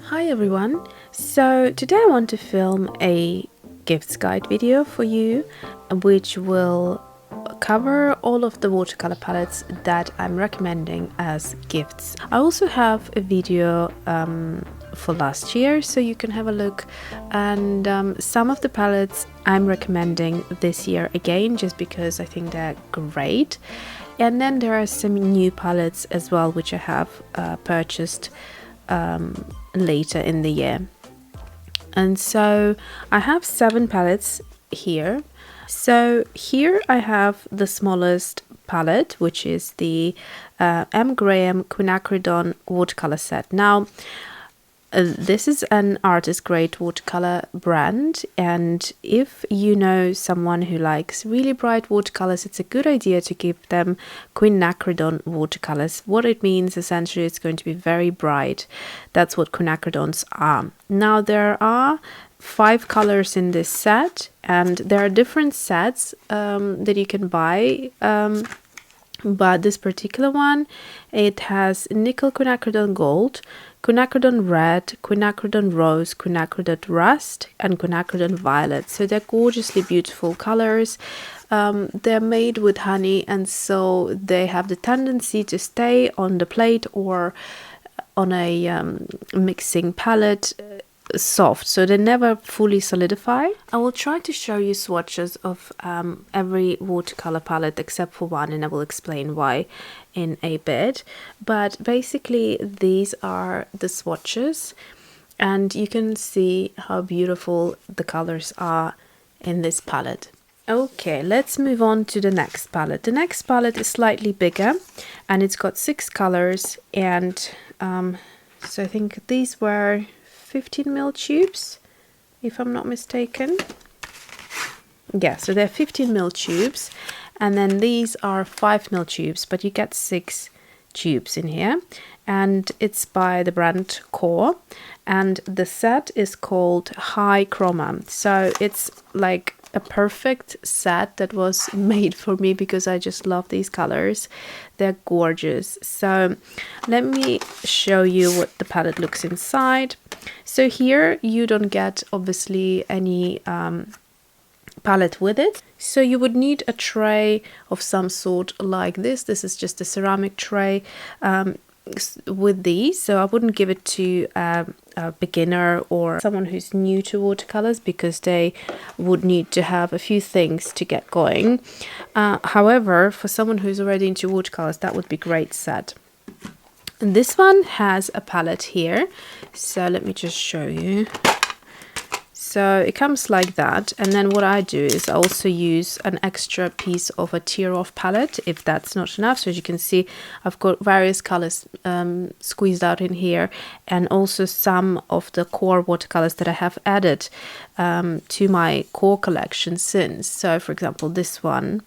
Hi everyone, so today I want to film a gifts guide video for you which will cover all of the watercolor palettes that I'm recommending as gifts. I also have a video for last year so you can have a look, and some of the palettes I'm recommending this year again just because I think they're great. And then there are some new palettes as well which I have purchased later in the year. And so I have 7 palettes here. So here I have the smallest palette, which is the Mgramquinacridone watercolor set. Now this is an artist grade watercolor brand, and if you know someone who likes really bright watercolors, it's a good idea to give them Quinacridone watercolors. What it means essentially, it's going to be very bright. That's what quinacridones are. Now there are 5 colors in this set, and there are different sets that you can buy. But this particular one, it has nickel quinacridone gold, quinacridone red, quinacridone rose, quinacridone rust, and quinacridone violet. So they're gorgeously beautiful colors. They're made with honey, and so they have the tendency to stay on the plate or on a mixing palette soft, so they never fully solidify. I will try to show you swatches of every watercolor palette except for one, and I will explain why in a bit. But basically these are the swatches, and you can see how beautiful the colors are in this palette. Okay, let's move on to the next palette. The next palette is slightly bigger, and it's got 6 colors, and so I think these were 15mm tubes, if I'm not mistaken. Yeah, so they're 15mm tubes, and then these are 5mm tubes, but you get 6 tubes in here, and it's by the brand Core, and the set is called High Chroma. So it's like a perfect set that was made for me because I just love these colors. They're gorgeous. So let me show you what the palette looks inside. So here you don't get obviously any palette with it, so you would need a tray of some sort like this. This is just a ceramic tray with these, so I wouldn't give it to a beginner or someone who's new to watercolors because they would need to have a few things to get going. However, for someone who's already into watercolors, that would be a great set. And this one has a palette here, so let me just show you. So it comes like that, and then what I do is I also use an extra piece of a tear-off palette if that's not enough. So as you can see, I've got various colors squeezed out in here, and also some of the core watercolors that I have added to my core collection since. So for example, this one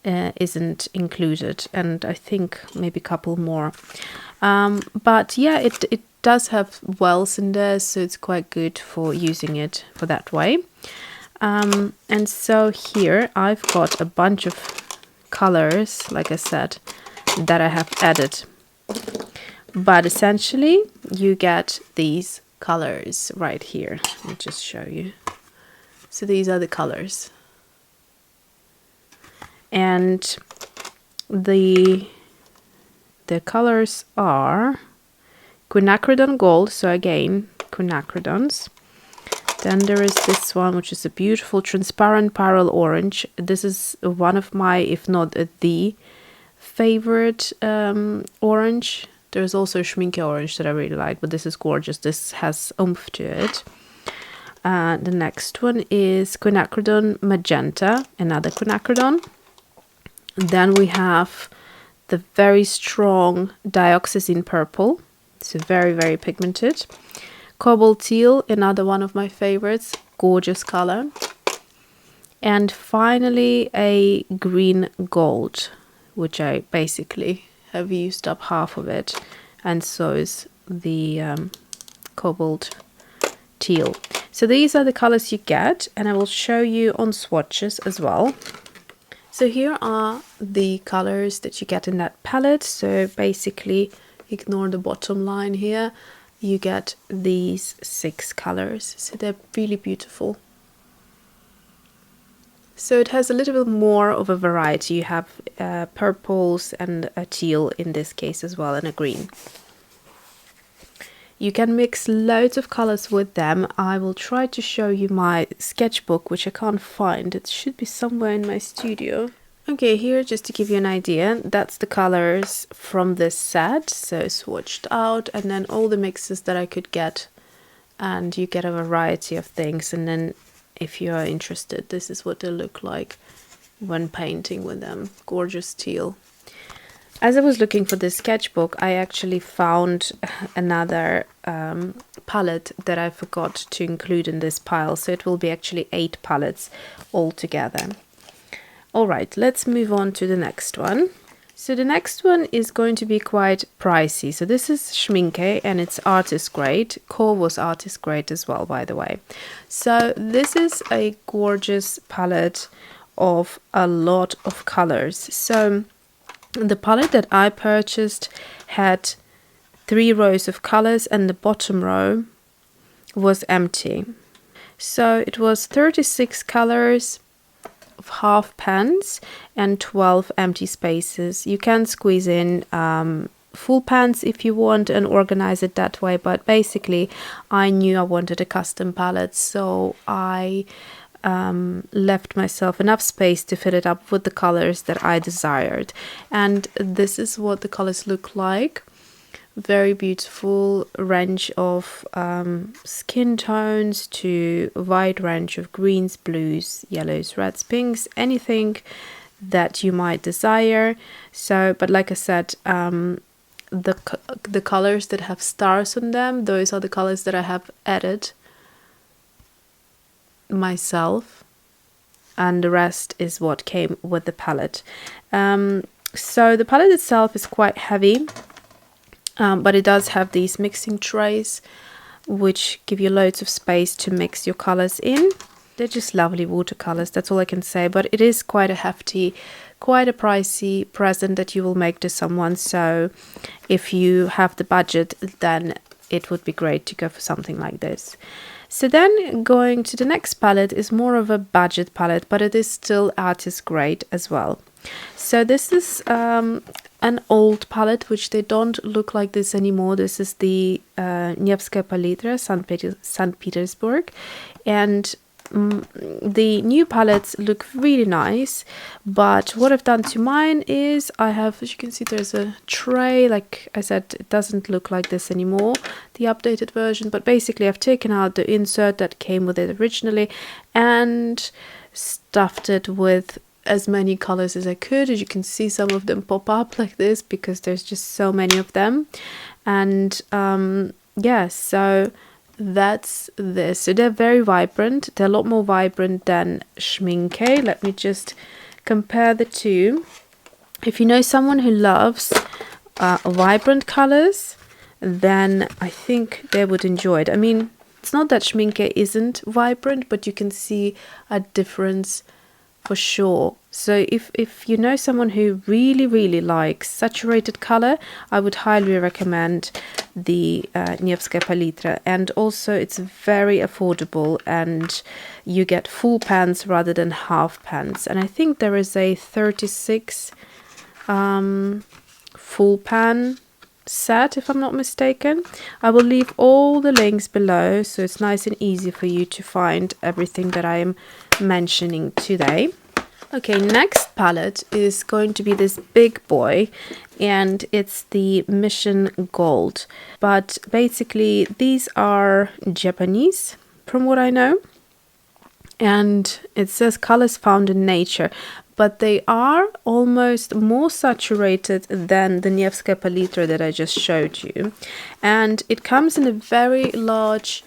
isn't included, and I think maybe a couple more. But yeah, it does have wells in there, so it's quite good for using it for that way. And so here I've got a bunch of colors, like I said, that I have added. But essentially you get these colors right here. Let me just show you. So these are the colors. And the colors are quinacridone gold, so again quinacridones. Then there is this one, which is a beautiful transparent pyrrole orange. This is one of my, if not the favorite orange. There's also Schmincke orange that I really like, but this is gorgeous. This has oomph to it. The next one is quinacridone magenta, another quinacridone. Then we have the very strong dioxazine purple. It's very, very pigmented. Cobalt teal, another one of my favorites, gorgeous color. And finally a green gold, which I basically have used up half of it, and so is the cobalt teal. So these are the colors you get, and I will show you on swatches as well. So here are the colors that you get in that palette. So basically, ignore the bottom line here. you get these 6 colors. So they're really beautiful. So it has a little bit more of a variety. You have purples and a teal in this case as well, and a green. You can mix loads of colors with them. I will try to show you my sketchbook, which I can't find. It should be somewhere in my studio. Okay, here, just to give you an idea, that's the colors from this set, so swatched out, and then all the mixes that I could get, and you get a variety of things. And then if you are interested, this is what they look like when painting with them. Gorgeous teal. As I was looking for this sketchbook, I actually found another palette that I forgot to include in this pile, so it will be actually 8 palettes altogether. Alright, let's move on to the next one. So the next one is going to be quite pricey. So this is Schmincke, and it's artist grade. Core was artist grade as well, by the way. So this is a gorgeous palette of a lot of colors. So the palette that I purchased had 3 rows of colors, and the bottom row was empty. So it was 36 colors of half pans and 12 empty spaces. You can squeeze in full pans if you want and organize it that way, but basically I knew I wanted a custom palette, so I left myself enough space to fill it up with the colors that I desired. And this is what the colors look like. Very beautiful range of skin tones to a wide range of greens, blues, yellows, reds, pinks, anything that you might desire. So, but like I said, the colors that have stars on them, those are the colors that I have added myself, and the rest is what came with the palette. So the palette itself is quite heavy, but it does have these mixing trays which give you loads of space to mix your colors in. They're just lovely watercolors, that's all I can say, but it is quite a hefty, quite a pricey present that you will make to someone. So if you have the budget, then it would be great to go for something like this. So then going to the next palette is more of a budget palette, but it is still artist grade as well. So this is an old palette, which they don't look like this anymore. This is the Nevskaya Palitra, St. Petersburg, and the new palettes look really nice, but what I've done to mine is I have, as you can see, there's a tray. Like I said, it doesn't look like this anymore, the updated version, but basically I've taken out the insert that came with it originally and stuffed it with as many colors as I could. As you can see, some of them pop up like this because there's just so many of them. And yeah, so that's this. So they're very vibrant. They're a lot more vibrant than Schmincke. Let me just compare the two. If you know someone who loves vibrant colors, then I think they would enjoy it. I mean, it's not that Schmincke isn't vibrant, but you can see a difference for sure. So if you know someone who really likes saturated color, I would highly recommend the Nevskaya Palitra. And also it's very affordable, and you get full pans rather than half pans. And I think there is a 36 full pan set, if I'm not mistaken. I will leave all the links below, so it's nice and easy for you to find everything that I am mentioning today. Okay, next palette is going to be this big boy, and it's the Mission Gold. But basically these are Japanese from what I know, and it says colors found in nature, but they are almost more saturated than the Nevskaya Palitra that I just showed you. And it comes in a very large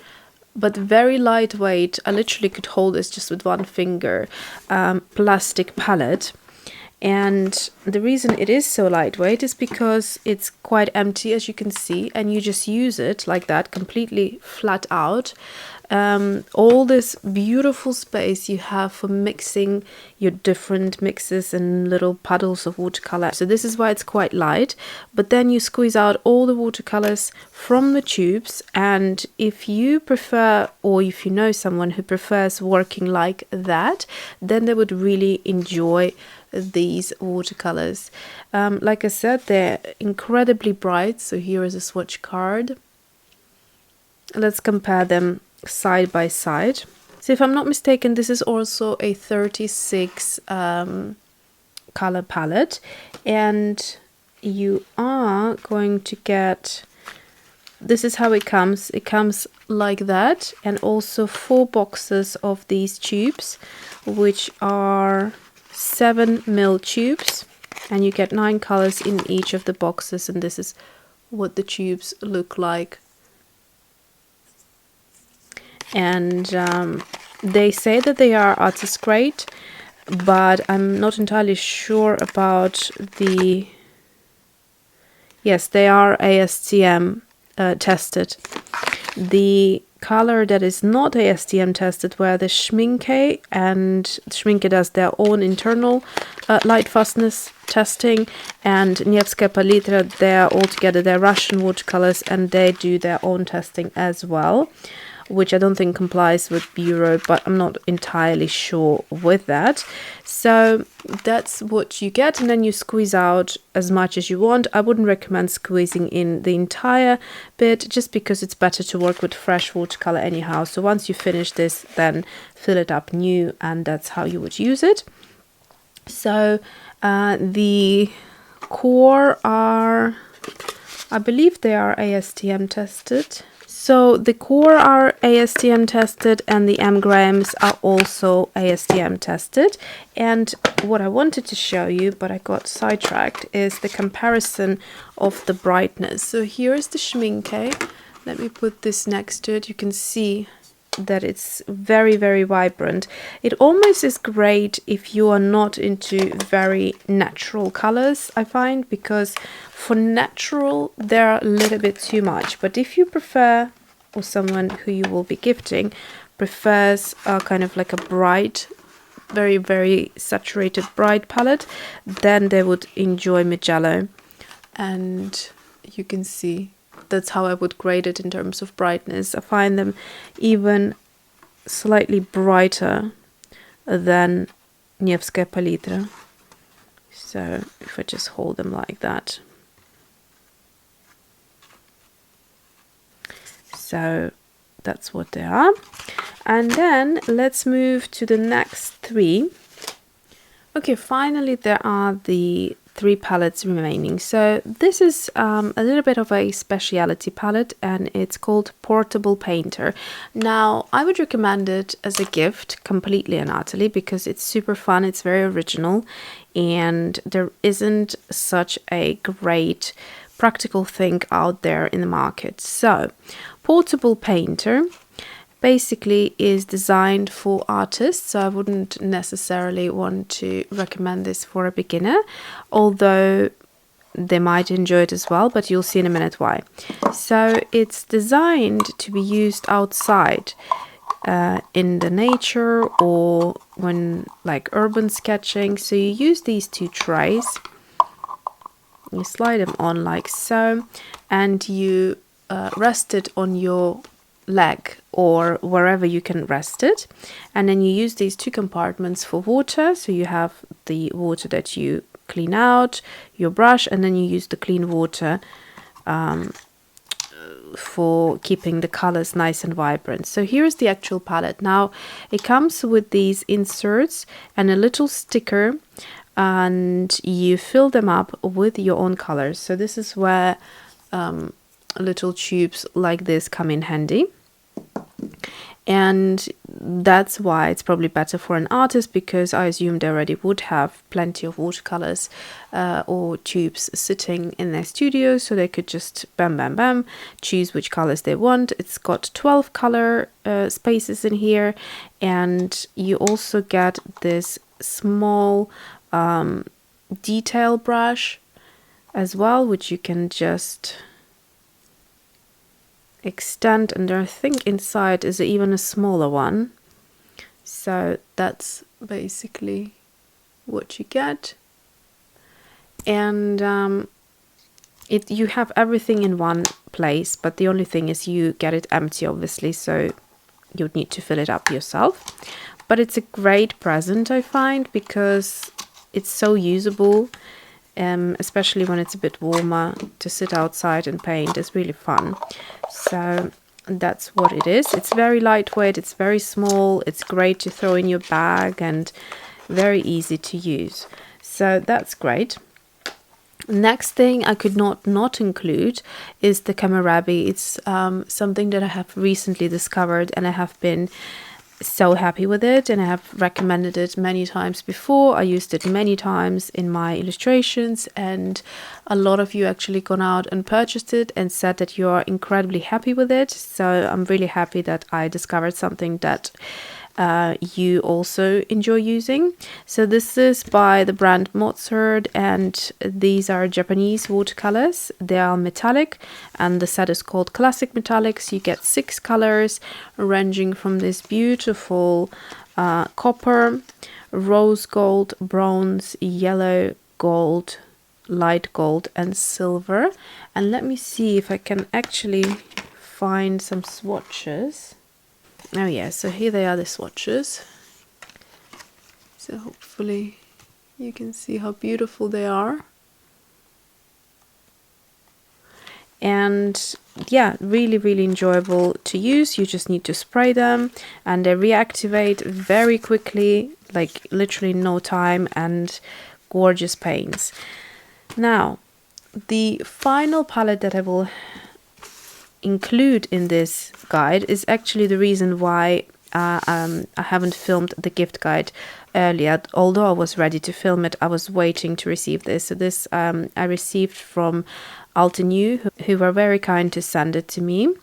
but very lightweight, I literally could hold this just with one finger, plastic palette. And the reason it is so lightweight is because it's quite empty, as you can see, and you just use it like that, completely flat out. All this beautiful space you have for mixing your different mixes and little puddles of watercolor. So this is why it's quite light, but then you squeeze out all the watercolors from the tubes. And if you prefer, or if you know someone who prefers working like that, then they would really enjoy these watercolors. Like I said, they're incredibly bright. So here is a swatch card. Let's compare them side by side. So if I'm not mistaken, this is also a 36 color palette, and you are going to get, this is how it comes like that, and also 4 boxes of these tubes, which are 7mm tubes, and you get 9 colors in each of the boxes, and this is what the tubes look like. And they say that they are artist grade, but I'm not entirely sure about the... Yes, they are ASTM tested. The color that is not ASTM tested were the Schmincke, and Schmincke does their own internal light fastness testing, and Nevskaya, Palitra, they're altogether, they're Russian watercolors, and they do their own testing as well, which I don't think complies with Bureau, but I'm not entirely sure with that. So that's what you get, and then you squeeze out as much as you want. I wouldn't recommend squeezing in the entire bit, just because it's better to work with fresh watercolor anyhow. So once you finish this, then fill it up new, and that's how you would use it. So the core are, I believe they are ASTM tested. So the core are ASTM tested, and the Mgrams are also ASTM tested. And what I wanted to show you, but I got sidetracked, is the comparison of the brightness. So here is the Schmincke. Let me put this next to it. You can see that it's very, very vibrant. It almost is great if you are not into very natural colors, I find, because for natural they're a little bit too much. But if you prefer, or someone who you will be gifting prefers kind of like a bright, very, very saturated bright palette, then they would enjoy Mugello. And you can see that's how I would grade it in terms of brightness. I find them even slightly brighter than Nevskaya, Palitra. So if I just hold them like that. So that's what they are. And then let's move to the next 3. Okay, finally there are the 3 palettes remaining. So this is a little bit of a specialty palette, and it's called Portable Painter. Now, I would recommend it as a gift completely and utterly, because it's super fun, it's very original, and there isn't such a great practical thing out there in the market. So, Portable Painter basically is designed for artists, so I wouldn't necessarily want to recommend this for a beginner, although they might enjoy it as well, but you'll see in a minute why. So it's designed to be used outside in the nature, or when like urban sketching. So you use these 2 trays, you slide them on like so, and you rest it on your leg or wherever you can rest it, and then you use these 2 compartments for water. So you have the water that you clean out, your brush, and then you use the clean water for keeping the colors nice and vibrant. So here's the actual palette. Now it comes with these inserts and a little sticker, and you fill them up with your own colors. So this is where little tubes like this come in handy. And that's why it's probably better for an artist, because I assume they already would have plenty of watercolors or tubes sitting in their studio, so they could just bam bam bam choose which colors they want. It's got 12 color spaces in here, and you also get this small detail brush as well, which you can just extend, and I think inside is even a smaller one. So that's basically what you get. And you have everything in one place, but the only thing is you get it empty, obviously, so you'd need to fill it up yourself. But it's a great present, I find, because it's so usable, especially when it's a bit warmer. To sit outside and paint is really fun. So that's what it is. It's very lightweight, it's very small, it's great to throw in your bag and very easy to use. So that's great. Next thing I could not include is the Kohlrabi. It's something that I have recently discovered, and I have been so happy with it, and I have recommended it many times before. I used it many times in my illustrations, and a lot of you actually gone out and purchased it and said that you are incredibly happy with it. So I'm really happy that I discovered something that you also enjoy using. So this is by the brand Mozart, and these are Japanese watercolors. They are metallic, and the set is called Classic Metallics. You get 6 colors ranging from this beautiful copper, rose gold, bronze, yellow, gold, light gold, and silver. And let me see if I can actually find some swatches. Oh yeah, so here they are, the swatches. So hopefully you can see how beautiful they are. And yeah, really enjoyable to use. You just need to spray them and they reactivate very quickly, like literally no time, and gorgeous paints. Now, the final palette that I will include in this guide is actually the reason why I haven't filmed the gift guide earlier. Although I was ready to film it, I was waiting to receive this. So this I received from Altenew, who were very kind to send it to me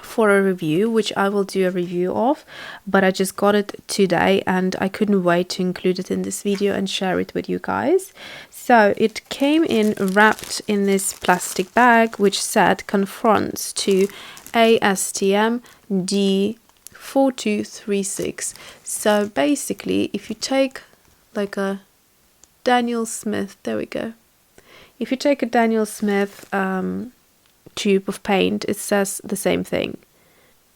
for a review, which I will do a review of, but I just got it today and I couldn't wait to include it in this video and share it with you guys. So it came in wrapped in this plastic bag, which said confronts to ASTM D4236. So basically, if you take like a Daniel Smith, there we go. If you take a Daniel Smith tube of paint, it says the same thing.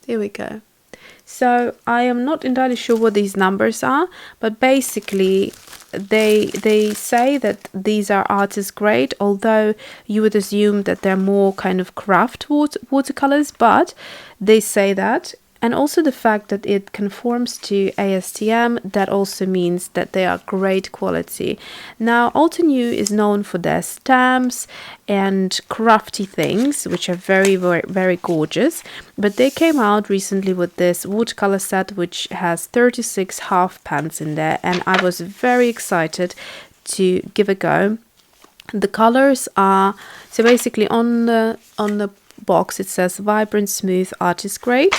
There we go. So I am not entirely sure what these numbers are, but basically they say that these are artist grade, although you would assume that they're more kind of craft watercolors, but they say that. And also the fact that it conforms to ASTM, that also means that they are great quality. Now, Altenew is known for their stamps and crafty things, which are very gorgeous. But they came out recently with this watercolor set, which has 36 half pans in there, and I was very excited to give a go. The colors are, so basically on the box it says vibrant, smooth, artist grade.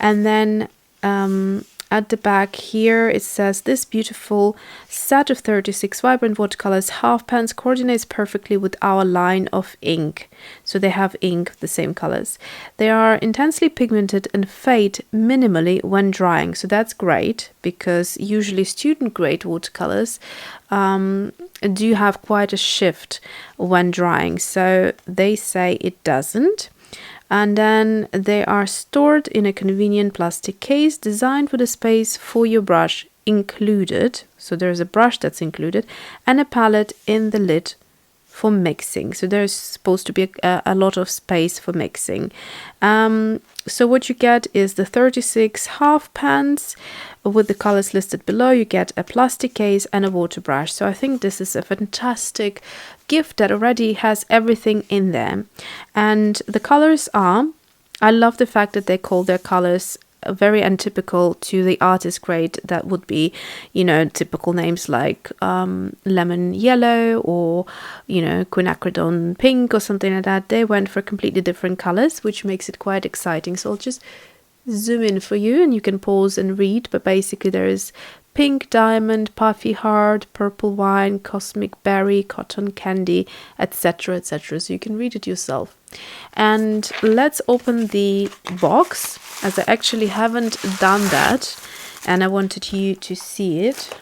And then at the back here it says this beautiful set of 36 vibrant watercolors half pans coordinates perfectly with our line of ink. So they have ink, the same colors. They are intensely pigmented and fade minimally when drying. So that's great, because usually student grade watercolors do have quite a shift when drying. So they say it doesn't. And then they are stored in a convenient plastic case designed with a space for your brush included. So there's a brush that's included and a palette in the lid for mixing. So there's supposed to be a lot of space for mixing. So what you get is the 36 half pans with the colors listed below. You get a plastic case and a water brush. So I think this is a fantastic gift that already has everything in there. And the colors are, I love the fact that they call their colors very untypical to the artist grade. That would be, you know, typical names like lemon yellow or, you know, quinacridone pink or something like that. They went for completely different colors, which makes it quite exciting. So I'll just zoom in for you and you can pause and read, but basically there is pink diamond, puffy heart, purple wine, cosmic berry, cotton candy, etc., etc. So you can read it yourself. And let's open the box, as I actually haven't done that and I wanted you to see it.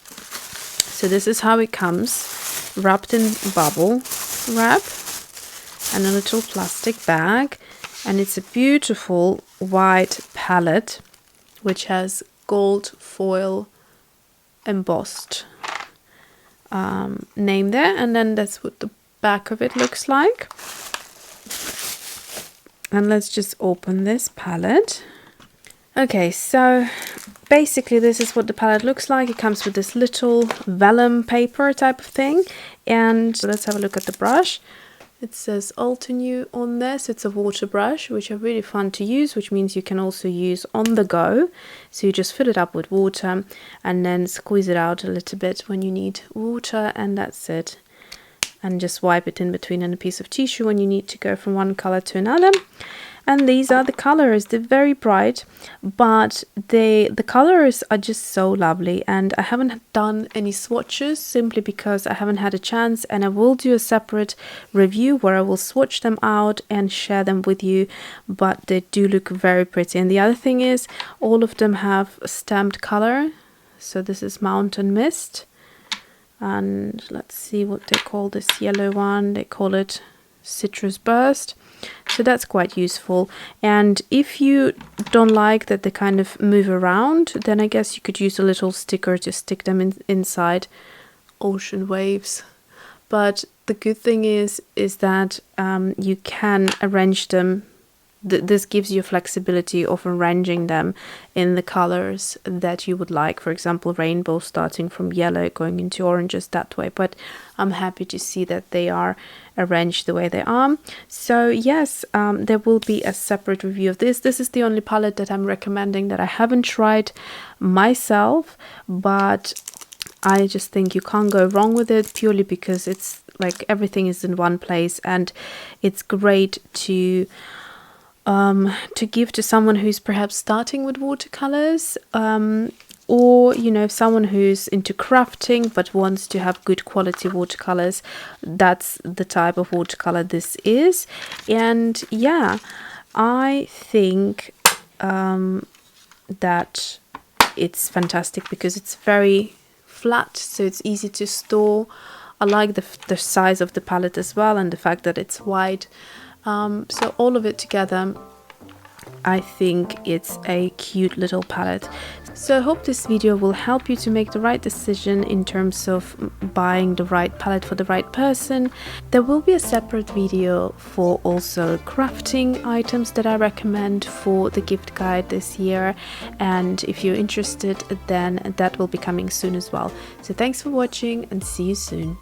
So this is how it comes, wrapped in bubble wrap and a little plastic bag, and it's a beautiful white palette which has gold foil embossed name there, and then that's what the back of it looks like. And let's just open this palette. Okay, so basically this is what the palette looks like. It comes with this little vellum paper type of thing, and let's have a look at the brush. It says Altenew on this. It's a water brush, which are really fun to use, which means you can also use on the go. So you just fill it up with water and then squeeze it out a little bit when you need water, and that's it. And just wipe it in between in a piece of tissue when you need to go from one color to another. And these are the colors. They're very bright, but the colors are just so lovely. And I haven't done any swatches simply because I haven't had a chance, and I will do a separate review where I will swatch them out and share them with you, but they do look very pretty. And the other thing is, all of them have stamped color. So this is Mountain Mist, and let's see what they call this yellow one. They call it Citrus Burst. So that's quite useful. And if you don't like that they kind of move around, then I guess you could use a little sticker to stick them inside. Ocean waves. But the good thing is that you can arrange them. This gives you flexibility of arranging them in the colors that you would like. For example, rainbow starting from yellow going into oranges that way. But I'm happy to see that they are arranged the way they are. So yes, there will be a separate review of this. This is the only palette that I'm recommending that I haven't tried myself, but I just think you can't go wrong with it, purely because it's like everything is in one place, and it's great to give to someone who's perhaps starting with watercolors, or you know, someone who's into crafting but wants to have good quality watercolors. That's the type of watercolor this is. And yeah, I think that it's fantastic because it's very flat, so it's easy to store. I like the size of the palette as well, and the fact that it's wide. So all of it together, I think it's a cute little palette. So I hope this video will help you to make the right decision in terms of buying the right palette for the right person. There will be a separate video for also crafting items that I recommend for the gift guide this year, and if you're interested, then that will be coming soon as well. So thanks for watching, and see you soon.